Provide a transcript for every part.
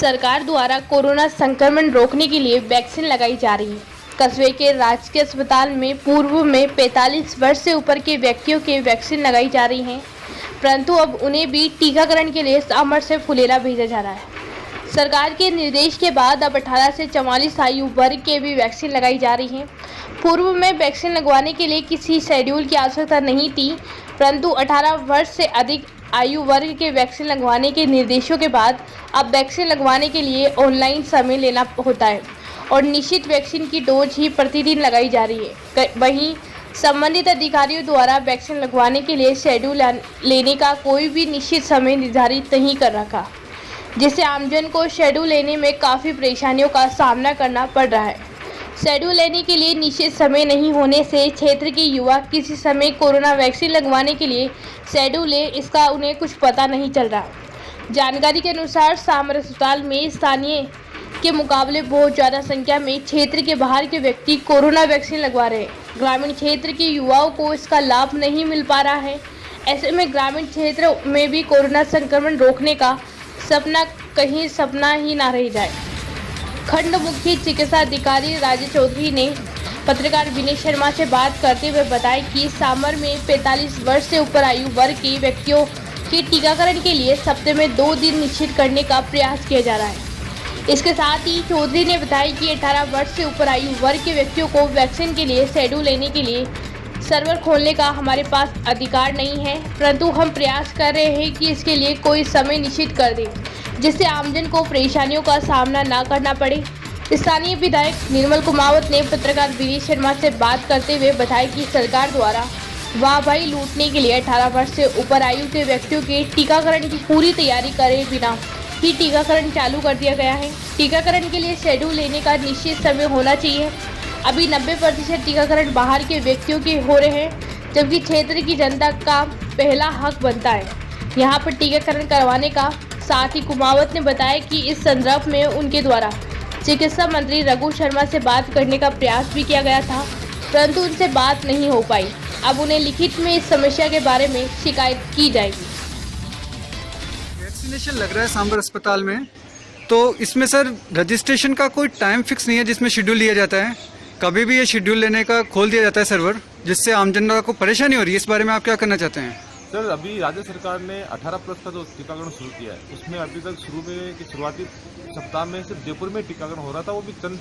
सरकार द्वारा कोरोना संक्रमण रोकने के लिए वैक्सीन लगाई जा रही है। कस्बे के राजकीय अस्पताल में पूर्व में 45 वर्ष से ऊपर के व्यक्तियों के वैक्सीन लगाई जा रही हैं, परंतु अब उन्हें भी टीकाकरण के लिए सामर से फुलेरा भेजा जा रहा है। सरकार के निर्देश के बाद अब 18 से 44 आयु वर्ग के भी वैक्सीन लगाई जा रही है। पूर्व में वैक्सीन लगवाने के लिए किसी शेड्यूल की आवश्यकता नहीं थी, परंतु 18 वर्ष से अधिक आयु वर्ग के वैक्सीन लगवाने के निर्देशों के बाद अब वैक्सीन लगवाने के लिए ऑनलाइन समय लेना होता है और निश्चित वैक्सीन की डोज ही प्रतिदिन लगाई जा रही है। वहीं संबंधित अधिकारियों द्वारा वैक्सीन लगवाने के लिए शेड्यूल लेने का कोई भी निश्चित समय निर्धारित नहीं कर रखा, जिससे आमजन को शेड्यूल लेने में काफ़ी परेशानियों का सामना करना पड़ रहा है। शेड्यूल लेने के लिए निश्चित समय नहीं होने से क्षेत्र के युवा किसी समय कोरोना वैक्सीन लगवाने के लिए शेड्यूल ले, इसका उन्हें कुछ पता नहीं चल रहा। जानकारी के अनुसार सामर अस्पताल में स्थानीय के मुकाबले बहुत ज़्यादा संख्या में क्षेत्र के बाहर के व्यक्ति कोरोना वैक्सीन लगवा रहे हैं। ग्रामीण क्षेत्र के युवाओं को इसका लाभ नहीं मिल पा रहा है। ऐसे में ग्रामीण क्षेत्र में भी कोरोना संक्रमण रोकने का सपना कहीं सपना ही ना रह जाए। खंड मुख्य चिकित्सा अधिकारी राजेश चौधरी ने पत्रकार विनय शर्मा से बात करते हुए बताया कि सामर में 45 वर्ष से ऊपर आयु वर्ग के व्यक्तियों के टीकाकरण के लिए सप्ताह में 2 दिन निश्चित करने का प्रयास किया जा रहा है। इसके साथ ही चौधरी ने बताया कि 18 वर्ष से ऊपर आयु वर्ग के व्यक्तियों को वैक्सीन के लिए शेड्यूल लेने के लिए सर्वर खोलने का हमारे पास अधिकार नहीं है, परंतु हम प्रयास कर रहे हैं कि इसके लिए कोई समय निश्चित कर दें, जिससे आमजन को परेशानियों का सामना न करना पड़े। स्थानीय विधायक निर्मल कुमावत ने पत्रकार विनय शर्मा से बात करते हुए बताया कि सरकार द्वारा वाहवाही लूटने के लिए 18 वर्ष से ऊपर आयु के व्यक्तियों के टीकाकरण की पूरी तैयारी करे बिना ही टीकाकरण चालू कर दिया गया है। टीकाकरण के लिए शेड्यूल लेने का निश्चित समय होना चाहिए। अभी 90% टीकाकरण बाहर के व्यक्तियों के हो रहे हैं, जबकि क्षेत्र की जनता का पहला हक बनता है यहाँ पर टीकाकरण करवाने का। साथ ही कुमावत ने बताया कि इस संदर्भ में उनके द्वारा चिकित्सा मंत्री रघु शर्मा से बात करने का प्रयास भी किया गया था, परंतु उनसे बात नहीं हो पाई। अब उन्हें लिखित में इस समस्या के बारे में शिकायत की जाएगी। वैक्सीनेशन लग रहा है सांबर अस्पताल में, तो इसमें सर रजिस्ट्रेशन का कोई टाइम फिक्स नहीं है जिसमें शेड्यूल लिया जाता है। कभी भी ये शेड्यूल लेने का खोल दिया जाता है सर्वर, जिससे आम जनता को परेशानी हो रही है। इस बारे में आप क्या करना चाहते हैं? सर, अभी राज्य सरकार ने 18+ का जो टीकाकरण शुरू किया है, उसमें अभी तक शुरुआती सप्ताह में सिर्फ जयपुर में टीकाकरण हो रहा था, वो भी चंद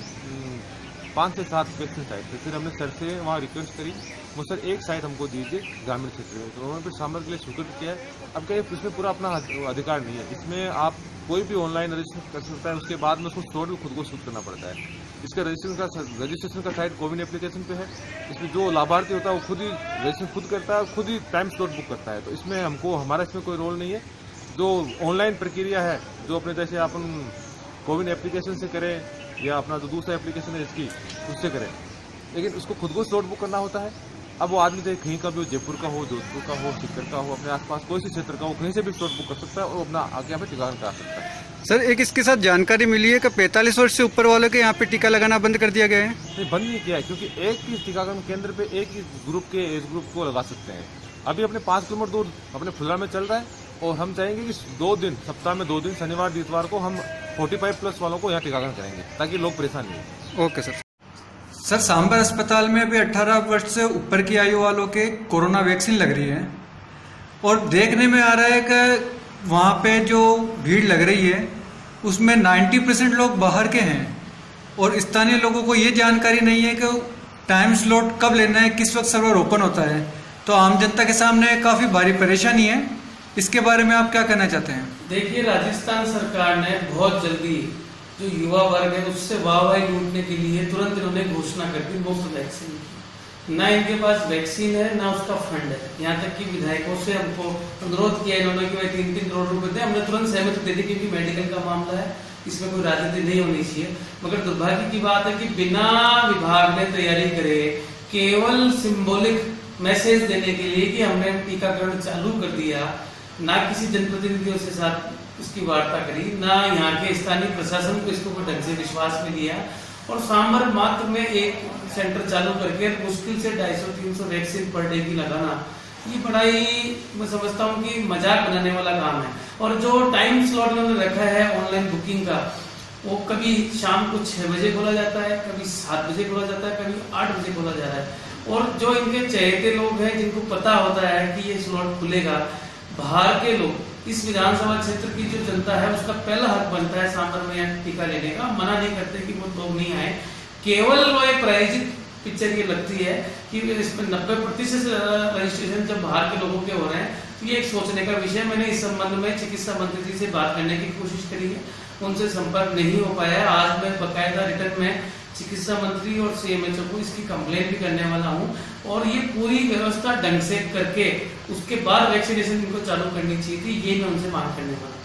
5 से 7 वैक्सीन साइट थे। फिर हमने सर से वहाँ रिक्वेस्ट करी, वो सर एक साइट हमको दीजिए ग्रामीण क्षेत्र में, तो उन्होंने फिर सामर के लिए स्वीकृत किया है। अब क्या इसमें पूरा अपना अधिकार नहीं है, इसमें आप कोई भी ऑनलाइन रजिस्ट्रेशन कर सकता है, उसके बाद में उसको स्टोर में खुद को शूट करना पड़ता है। इसका रजिस्ट्रेशन का साइट कोविन एप्लीकेशन पे है। इसमें जो लाभार्थी होता है वो खुद ही रजिस्ट्रेशन खुद करता है, खुद ही टाइम स्लॉट बुक करता है। तो इसमें हमारा इसमें कोई रोल नहीं है। जो ऑनलाइन प्रक्रिया है, जो अपने जैसे अपन कोविन एप्लीकेशन से करें या अपना जो दूसरा एप्लीकेशन है इसकी, उससे करें, लेकिन उसको खुद को स्लॉट बुक करना होता है। अब वो आदमी चाहे कहीं का भी हो, जयपुर का हो, जोधपुर का हो, सीकर का हो, अपने आसपास कोई सी क्षेत्र का हो, कहीं से भी स्लॉट बुक कर सकता है और अपना आगे यहाँ पे टीकाकरण करा सकता है। सर, एक इसके साथ जानकारी मिली है कि 45 वर्ष से ऊपर वालों के यहाँ पे टीका लगाना बंद कर दिया गया है। नहीं, बंद नहीं किया है, क्योंकि एक ही टीकाकरण केंद्र पे एक ही ग्रुप के एज ग्रुप को लगा सकते हैं। अभी अपने 5 किलोमीटर दूर अपने फुलरा में चल रहा है, और हम चाहेंगे कि 2 दिन, सप्ताह में 2 दिन, शनिवार इतवार को हम 45+ वालों को यहाँ टीकाकरण करेंगे, ताकि लोग परेशान नहीं हो। Okay sir. सर, सांबर अस्पताल में अभी 18 वर्ष से ऊपर की आयु वालों के कोरोना वैक्सीन लग रही है, और देखने में आ रहा है कि वहाँ पे जो भीड़ लग रही है उसमें 90% लोग बाहर के हैं, और स्थानीय लोगों को ये जानकारी नहीं है कि टाइम स्लॉट कब लेना है, किस वक्त सर्वर ओपन होता है। तो आम जनता के सामने काफ़ी भारी परेशानी है। इसके बारे में आप क्या कहना चाहते हैं? देखिए, राजस्थान सरकार ने बहुत जल्दी जो युवा वर्ग है उससे वाहवाही लूटने के लिए तुरंत इन्होंने घोषणा कर दी मुफ्त वैक्सीन की। ना इनके पास वैक्सीन है, ना उसका फंड है। यहाँ तक कि विधायकों से हमको अनुरोध किया इन्होंने कि भाई 3-3 करोड़ रुपए दे। हमने तुरंत सहमति दे दी, क्योंकि मेडिकल का मामला है, इसमें कोई राजनीति नहीं होनी चाहिए। मगर दुर्भाग्य की बात है कि बिना विभाग ने तैयारी करे, केवल सिंबॉलिक मैसेज देने के लिए कि हमने टीकाकरण चालू कर दिया, ना किसी जनप्रतिनिधियों से साथ उसकी वार्ता करी, ना यहाँ के स्थानीय प्रशासन को इसको ढंग से विश्वास में लिया, और सांबर मात्र में एक सेंटर चालू करके मुश्किल से 250-300 वैक्सीन पर डे की लगाना, ये बड़ा ही मैं समझता हूँ कि मजाक बनाने वाला काम है। और जो टाइम स्लॉट उन्होंने रखा है ऑनलाइन बुकिंग का, वो कभी शाम को 6 बजे खोला जाता है, कभी 7 बजे खोला जाता है, कभी 8 बजे खोला जा रहा है। और जो इनके चहेते लोग हैं, जिनको पता होता है कि ये स्लॉट खुलेगा, बाहर के लोग, इस विधानसभा क्षेत्र की जो जनता है, उसका पहला हक बनता है सांबर में यहाँ टीका लेने का। मना नहीं करते कि वो लोग नहीं आए, केवल वो एक प्रायोजित पिक्चर ये लगती है कि इसमें 90% रजिस्ट्रेशन जब बाहर के लोगों के हो रहे हैं, तो ये एक सोचने का विषय। मैंने इस संबंध में चिकित्सा मंत्री जी से बात करने की कोशिश करी है, उनसे संपर्क नहीं हो पाया है। आज मैं बकायदा रिटर्न में चिकित्सा मंत्री और CMHO को इसकी कंप्लेंट भी करने वाला हूं, और ये पूरी व्यवस्था ढंग से करके उसके बाद वैक्सीनेशन इनको चालू करनी चाहिए थी, ये मैं उनसे मांग करने वाला हूं।